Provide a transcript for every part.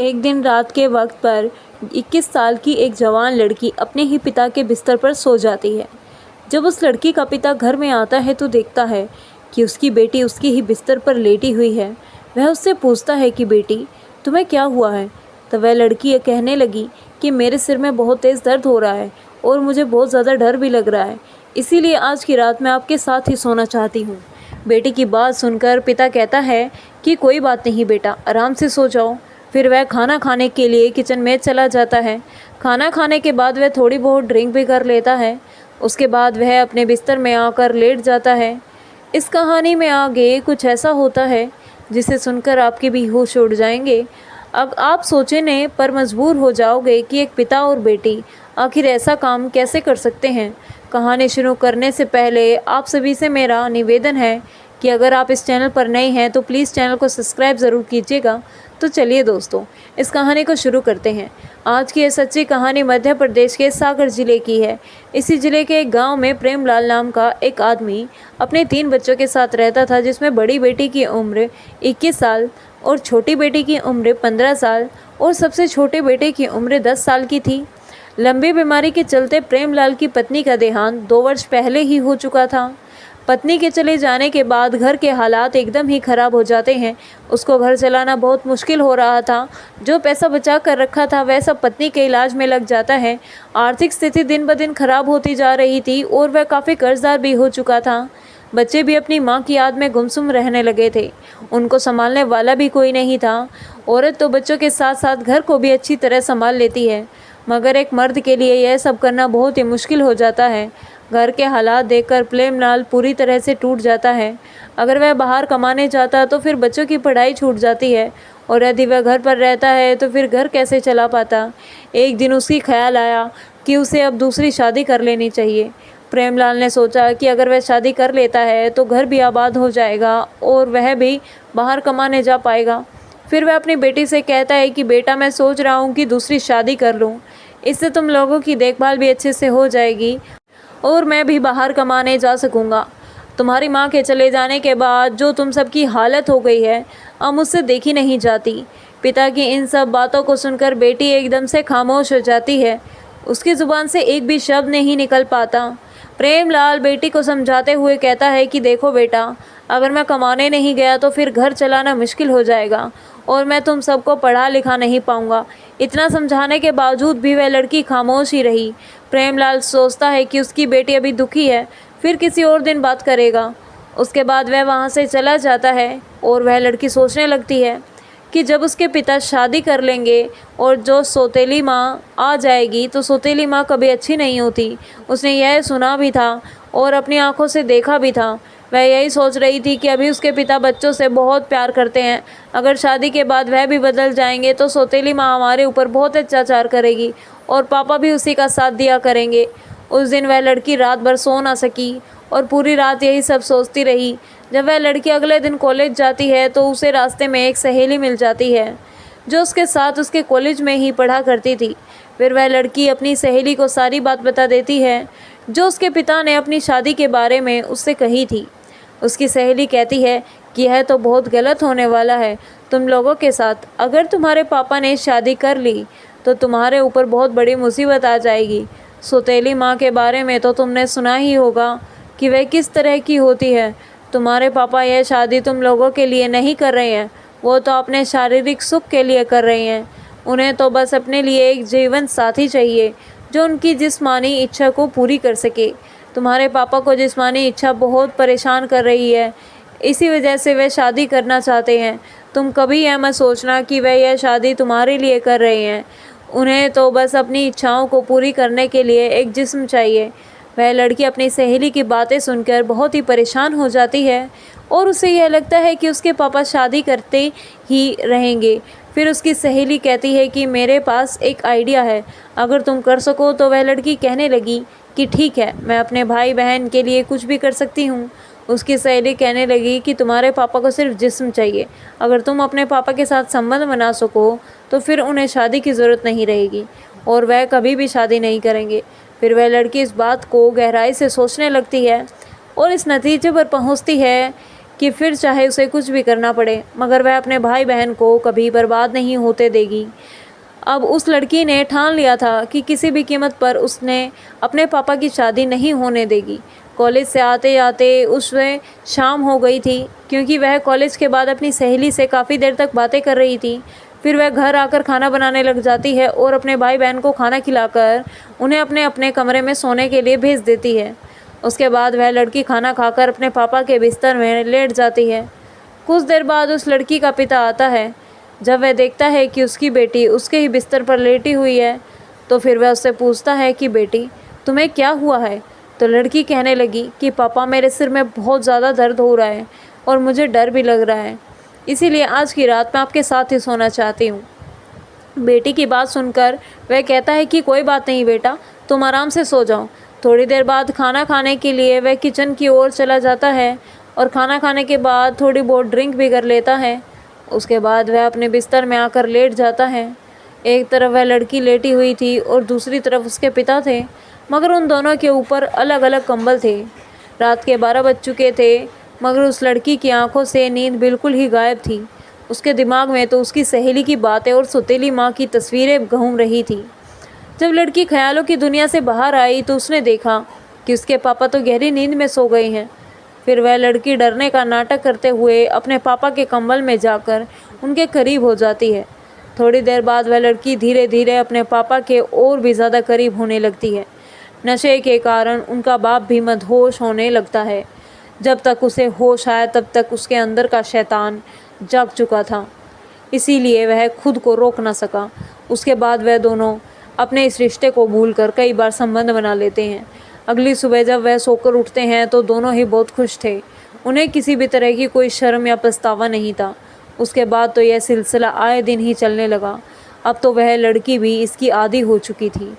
एक दिन रात के वक्त पर 21 साल की एक जवान लड़की अपने ही पिता के बिस्तर पर सो जाती है। जब उस लड़की का पिता घर में आता है तो देखता है कि उसकी बेटी उसके ही बिस्तर पर लेटी हुई है। वह उससे पूछता है कि बेटी, तुम्हें क्या हुआ है? तो वह लड़की ये कहने लगी कि मेरे सिर में बहुत तेज़ दर्द हो रहा है और मुझे बहुत ज़्यादा डर भी लग रहा है, इसीलिए आज की रात मैं आपके साथ ही सोना चाहती हूँ। बेटी की बात सुनकर पिता कहता है कि कोई बात नहीं बेटा, आराम से सो जाओ। फिर वह खाना खाने के लिए किचन में चला जाता है। खाना खाने के बाद वह थोड़ी बहुत ड्रिंक भी कर लेता है। उसके बाद वह अपने बिस्तर में आकर लेट जाता है। इस कहानी में आगे कुछ ऐसा होता है जिसे सुनकर आपके भी होश उड़ जाएंगे। अब आप सोचने पर मजबूर हो जाओगे कि एक पिता और बेटी आखिर ऐसा काम कैसे कर सकते हैं। कहानी शुरू करने से पहले आप सभी से मेरा निवेदन है कि अगर आप इस चैनल पर नए हैं तो प्लीज़ चैनल को सब्सक्राइब ज़रूर कीजिएगा। तो चलिए दोस्तों, इस कहानी को शुरू करते हैं। आज की यह सच्ची कहानी मध्य प्रदेश के सागर ज़िले की है। इसी ज़िले के एक गांव में प्रेमलाल नाम का एक आदमी अपने 3 बच्चों के साथ रहता था, जिसमें बड़ी बेटी की उम्र 21 साल और छोटी बेटी की उम्र 15 साल और सबसे छोटे बेटे की उम्र 10 साल की थी। लंबी बीमारी के चलते प्रेमलाल की पत्नी का देहांत 2 वर्ष पहले ही हो चुका था। पत्नी के चले जाने के बाद घर के हालात एकदम ही ख़राब हो जाते हैं। उसको घर चलाना बहुत मुश्किल हो रहा था। जो पैसा बचा कर रखा था वह सब पत्नी के इलाज में लग जाता है। आर्थिक स्थिति दिन ब दिन खराब होती जा रही थी और वह काफ़ी कर्जदार भी हो चुका था। बच्चे भी अपनी माँ की याद में गुमसुम रहने लगे थे। उनको संभालने वाला भी कोई नहीं था। औरत तो बच्चों के साथ साथ घर को भी अच्छी तरह संभाल लेती है, मगर एक मर्द के लिए यह सब करना बहुत ही मुश्किल हो जाता है। घर के हालात देखकर प्रेमलाल पूरी तरह से टूट जाता है। अगर वह बाहर कमाने जाता तो फिर बच्चों की पढ़ाई छूट जाती है, और यदि वह घर पर रहता है तो फिर घर कैसे चला पाता। एक दिन उसकी ख्याल आया कि उसे अब दूसरी शादी कर लेनी चाहिए। प्रेमलाल ने सोचा कि अगर वह शादी कर लेता है तो घर भी आबाद हो जाएगा और वह भी बाहर कमाने जा पाएगा। फिर वह अपनी बेटी से कहता है कि बेटा, मैं सोच रहा हूँ कि दूसरी शादी कर लूँ, इससे तुम लोगों की देखभाल भी अच्छे से हो जाएगी और मैं भी बाहर कमाने जा सकूंगा। तुम्हारी माँ के चले जाने के बाद जो तुम सबकी हालत हो गई है, अब मुझसे देखी नहीं जाती। पिता की इन सब बातों को सुनकर बेटी एकदम से खामोश हो जाती है। उसकी ज़ुबान से एक भी शब्द नहीं निकल पाता। प्रेमलाल बेटी को समझाते हुए कहता है कि देखो बेटा, अगर मैं कमाने नहीं गया तो फिर घर चलाना मुश्किल हो जाएगा और मैं तुम सबको पढ़ा लिखा नहीं पाऊंगा। इतना समझाने के बावजूद भी वह लड़की खामोश ही रही। प्रेमलाल सोचता है कि उसकी बेटी अभी दुखी है, फिर किसी और दिन बात करेगा। उसके बाद वह वहाँ से चला जाता है और वह लड़की सोचने लगती है कि जब उसके पिता शादी कर लेंगे और जो सौतेली माँ आ जाएगी तो सौतेली माँ कभी अच्छी नहीं होती। उसने यह सुना भी था और अपनी आंखों से देखा भी था। वह यही सोच रही थी कि अभी उसके पिता बच्चों से बहुत प्यार करते हैं, अगर शादी के बाद वह भी बदल जाएंगे तो सौतेली माँ हमारे ऊपर बहुत अत्याचार करेगी और पापा भी उसी का साथ दिया करेंगे। उस दिन वह लड़की रात भर सो ना सकी और पूरी रात यही सब सोचती रही। जब वह लड़की अगले दिन कॉलेज जाती है तो उसे रास्ते में एक सहेली मिल जाती है जो उसके साथ उसके कॉलेज में ही पढ़ा करती थी। फिर वह लड़की अपनी सहेली को सारी बात बता देती है जो उसके पिता ने अपनी शादी के बारे में उससे कही थी। उसकी सहेली कहती है कि यह तो बहुत गलत होने वाला है तुम लोगों के साथ। अगर तुम्हारे पापा ने शादी कर ली तो तुम्हारे ऊपर बहुत बड़ी मुसीबत आ जाएगी। सौतेली माँ के बारे में तो तुमने सुना ही होगा कि वह किस तरह की होती है। तुम्हारे पापा यह शादी तुम लोगों के लिए नहीं कर रहे हैं, वो तो अपने शारीरिक सुख के लिए कर रहे हैं। उन्हें तो बस अपने लिए एक जीवन साथी चाहिए जो उनकी जिस्मानी इच्छा को पूरी कर सके। तुम्हारे पापा को जिस्मानी इच्छा बहुत परेशान कर रही है, इसी वजह से वे शादी करना चाहते हैं। तुम कभी यह मत सोचना कि वे यह शादी तुम्हारे लिए कर रहे हैं। उन्हें तो बस अपनी इच्छाओं को पूरी करने के लिए एक जिस्म चाहिए। वह लड़की अपनी सहेली की बातें सुनकर बहुत ही परेशान हो जाती है और उसे यह लगता है कि उसके पापा शादी करते ही रहेंगे। फिर उसकी सहेली कहती है कि मेरे पास एक आइडिया है, अगर तुम कर सको तो। वह लड़की कहने लगी कि ठीक है, मैं अपने भाई बहन के लिए कुछ भी कर सकती हूँ। उसकी सहेली कहने लगी कि तुम्हारे पापा को सिर्फ जिस्म चाहिए, अगर तुम अपने पापा के साथ संबंध बना सको तो फिर उन्हें शादी की ज़रूरत नहीं रहेगी और वह कभी भी शादी नहीं करेंगे। फिर वह लड़की इस बात को गहराई से सोचने लगती है और इस नतीजे पर पहुँचती है कि फिर चाहे उसे कुछ भी करना पड़े मगर वह अपने भाई बहन को कभी बर्बाद नहीं होते देगी। अब उस लड़की ने ठान लिया था कि किसी भी कीमत पर उसने अपने पापा की शादी नहीं होने देगी। कॉलेज से आते आते उसमें शाम हो गई थी क्योंकि वह कॉलेज के बाद अपनी सहेली से काफ़ी देर तक बातें कर रही थी। फिर वह घर आकर खाना बनाने लग जाती है और अपने भाई बहन को खाना खिलाकर उन्हें अपने अपने कमरे में सोने के लिए भेज देती है। उसके बाद वह लड़की खाना खाकर अपने पापा के बिस्तर में लेट जाती है। कुछ देर बाद उस लड़की का पिता आता है। जब वह देखता है कि उसकी बेटी उसके ही बिस्तर पर लेटी हुई है तो फिर वह उससे पूछता है कि बेटी तुम्हें क्या हुआ है। तो लड़की कहने लगी कि पापा मेरे सिर में बहुत ज़्यादा दर्द हो रहा है और मुझे डर भी लग रहा है, इसीलिए आज की रात मैं आपके साथ ही सोना चाहती हूँ। बेटी की बात सुनकर वह कहता है कि कोई बात नहीं बेटा, तुम आराम से सो जाओ। थोड़ी देर बाद खाना खाने के लिए वह किचन की ओर चला जाता है और खाना खाने के बाद थोड़ी बहुत ड्रिंक भी कर लेता है। उसके बाद वह अपने बिस्तर में आकर लेट जाता है। एक तरफ वह लड़की लेटी हुई थी और दूसरी तरफ उसके पिता थे, मगर उन दोनों के ऊपर अलग अलग कंबल थे। रात के 12 बज चुके थे मगर उस लड़की की आंखों से नींद बिल्कुल ही गायब थी। उसके दिमाग में तो उसकी सहेली की बातें और सौतेली माँ की तस्वीरें घूम रही थी। जब लड़की ख्यालों की दुनिया से बाहर आई तो उसने देखा कि उसके पापा तो गहरी नींद में सो गए हैं। फिर वह लड़की डरने का नाटक करते हुए अपने पापा के कंबल में जाकर उनके करीब हो जाती है। थोड़ी देर बाद वह लड़की धीरे धीरे अपने पापा के और भी ज़्यादा करीब होने लगती है। नशे के कारण उनका बाप भी मदहोश होने लगता है। जब तक उसे होश आया तब तक उसके अंदर का शैतान जाग चुका था, इसीलिए वह खुद को रोक ना सका। उसके बाद वह दोनों अपने इस रिश्ते को भूलकर कई बार संबंध बना लेते हैं। अगली सुबह जब वह सोकर उठते हैं तो दोनों ही बहुत खुश थे। उन्हें किसी भी तरह की कोई शर्म या पछतावा नहीं था। उसके बाद तो यह सिलसिला आए दिन ही चलने लगा। अब तो वह लड़की भी इसकी आदी हो चुकी थी।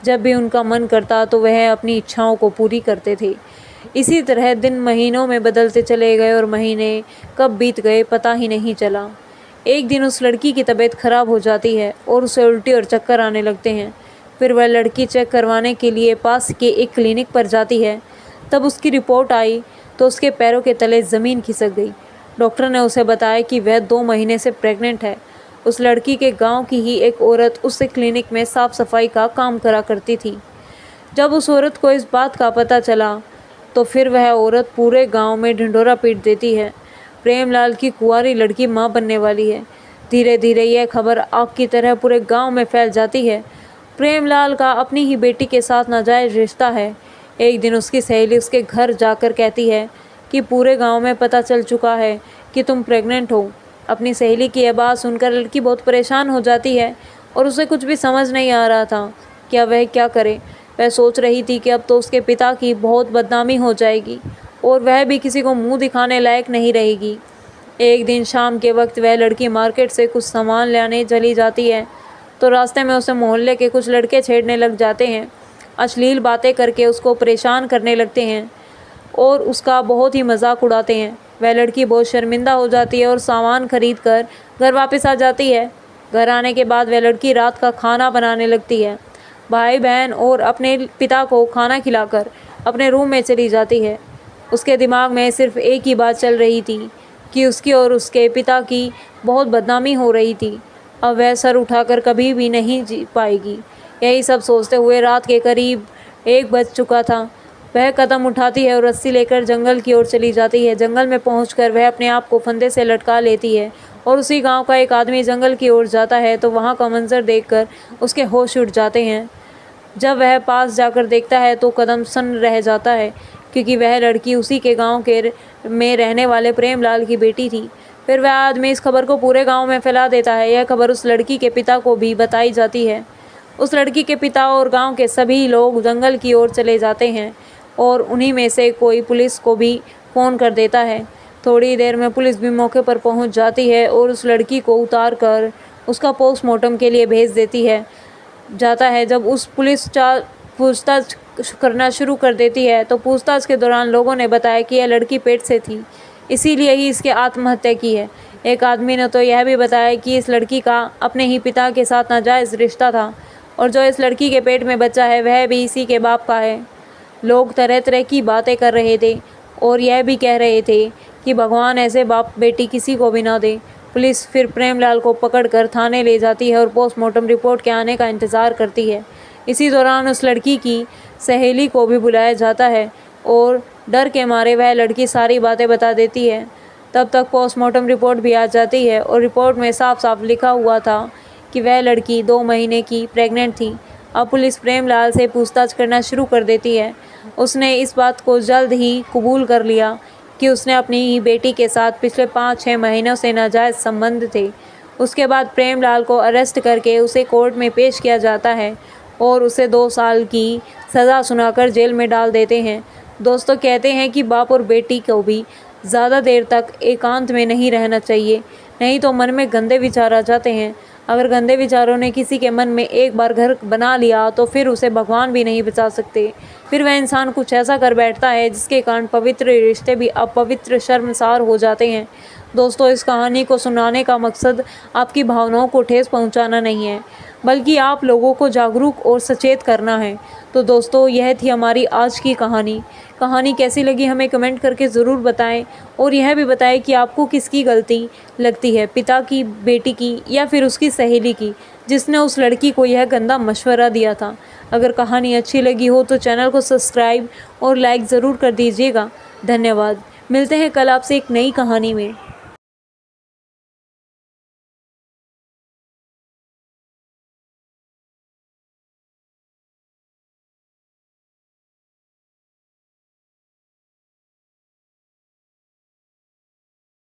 जब भी उनका मन करता तो वह अपनी इच्छाओं को पूरी करते थे। इसी तरह दिन महीनों में बदलते चले गए और महीने कब बीत गए पता ही नहीं चला। एक दिन उस लड़की की तबीयत खराब हो जाती है और उसे उल्टी और चक्कर आने लगते हैं। फिर वह लड़की चेक करवाने के लिए पास के एक क्लिनिक पर जाती है। तब उसकी रिपोर्ट आई तो उसके पैरों के तले ज़मीन खिसक गई। डॉक्टर ने उसे बताया कि वह 2 महीने से प्रेग्नेंट है। उस लड़की के गांव की ही एक औरत उससे क्लिनिक में साफ़ सफाई का काम करा करती थी। जब उस औरत को इस बात का पता चला तो फिर वह औरत पूरे गांव में ढिंढोरा पीट देती है। प्रेमलाल की कुंवारी लड़की माँ बनने वाली है। धीरे धीरे यह खबर आग की तरह पूरे गांव में फैल जाती है। प्रेमलाल का अपनी ही बेटी के साथ नाजायज़ रिश्ता है। एक दिन उसकी सहेली उसके घर जाकर कहती है कि पूरे गांव में पता चल चुका है कि तुम प्रेग्नेंट हो। अपनी सहेली की यह बात सुनकर लड़की बहुत परेशान हो जाती है और उसे कुछ भी समझ नहीं आ रहा था कि अब वह क्या करे। वह सोच रही थी कि अब तो उसके पिता की बहुत बदनामी हो जाएगी और वह भी किसी को मुंह दिखाने लायक नहीं रहेगी। एक दिन शाम के वक्त वह लड़की मार्केट से कुछ सामान लाने चली जाती है तो रास्ते में उसे मोहल्ले के कुछ लड़के छेड़ने लग जाते हैं। अश्लील बातें करके उसको परेशान करने लगते हैं और उसका बहुत ही मजाक उड़ाते हैं। वह लड़की बहुत शर्मिंदा हो जाती है और सामान खरीद कर घर वापस आ जाती है। घर आने के बाद वह लड़की रात का खाना बनाने लगती है। भाई बहन और अपने पिता को खाना खिलाकर अपने रूम में चली जाती है। उसके दिमाग में सिर्फ एक ही बात चल रही थी कि उसकी और उसके पिता की बहुत बदनामी हो रही थी। अब वह सर उठाकर कभी भी नहीं जी पाएगी। यही सब सोचते हुए रात के करीब 1 बज चुका था। वह कदम उठाती है और रस्सी लेकर जंगल की ओर चली जाती है। जंगल में पहुंचकर वह अपने आप को फंदे से लटका लेती है और उसी गांव का एक आदमी जंगल की ओर जाता है तो वहां का मंजर देखकर उसके होश उड़ जाते हैं। जब वह पास जाकर देखता है तो कदम सन्न रह जाता है क्योंकि वह लड़की उसी के गांव के में रहने वाले प्रेमलाल की बेटी थी। फिर वह आदमी इस खबर को पूरे गांव में फैला देता है। यह खबर उस लड़की के पिता को भी बताई जाती है। उस लड़की के पिता और गांव के सभी लोग जंगल की ओर चले जाते हैं और उन्हीं में से कोई पुलिस को भी फ़ोन कर देता है। थोड़ी देर में पुलिस भी मौके पर पहुंच जाती है और उस लड़की को उतार कर उसका पोस्टमार्टम के लिए भेज देती है जाता है। जब उस पुलिस पूछताछ करना शुरू कर देती है तो पूछताछ के दौरान लोगों ने बताया कि यह लड़की पेट से थी, इसीलिए ही इसके आत्महत्या की है। एक आदमी ने तो यह भी बताया कि इस लड़की का अपने ही पिता के साथ नाजायज़ रिश्ता था और जो इस लड़की के पेट में बच्चा है वह भी इसी के बाप का है। लोग तरह तरह की बातें कर रहे थे और यह भी कह रहे थे कि भगवान ऐसे बाप बेटी किसी को भी ना दे। पुलिस फिर प्रेमलाल को पकड़कर थाने ले जाती है और पोस्टमार्टम रिपोर्ट के आने का इंतज़ार करती है। इसी दौरान उस लड़की की सहेली को भी बुलाया जाता है और डर के मारे वह लड़की सारी बातें बता देती है। तब तक पोस्टमार्टम रिपोर्ट भी आ जाती है और रिपोर्ट में साफ साफ लिखा हुआ था कि वह लड़की 2 महीने की प्रेग्नेंट थी। अब पुलिस प्रेमलाल से पूछताछ करना शुरू कर देती है। उसने इस बात को जल्द ही कबूल कर लिया कि उसने अपनी ही बेटी के साथ पिछले 5-6 महीनों से नाजायज़ संबंध थे। उसके बाद प्रेमलाल को अरेस्ट करके उसे कोर्ट में पेश किया जाता है और उसे 2 साल की सज़ा सुनाकर जेल में डाल देते हैं। दोस्तों, कहते हैं कि बाप और बेटी को भी ज़्यादा देर तक एकांत में नहीं रहना चाहिए, नहीं तो मन में गंदे विचार आ जाते हैं। अगर गंदे विचारों ने किसी के मन में एक बार घर बना लिया तो फिर उसे भगवान भी नहीं बचा सकते। फिर वह इंसान कुछ ऐसा कर बैठता है जिसके कारण पवित्र रिश्ते भी अपवित्र, शर्मसार हो जाते हैं। दोस्तों, इस कहानी को सुनाने का मकसद आपकी भावनाओं को ठेस पहुंचाना नहीं है, बल्कि आप लोगों को जागरूक और सचेत करना है। तो दोस्तों, यह थी हमारी आज की कहानी। कहानी कैसी लगी हमें कमेंट करके ज़रूर बताएं और यह भी बताएं कि आपको किसकी गलती लगती है, पिता की, बेटी की या फिर उसकी सहेली की, जिसने उस लड़की को यह गंदा मशवरा दिया था। अगर कहानी अच्छी लगी हो तो चैनल को सब्सक्राइब और लाइक ज़रूर कर दीजिएगा। धन्यवाद। मिलते हैं कल आपसे एक नई कहानी में।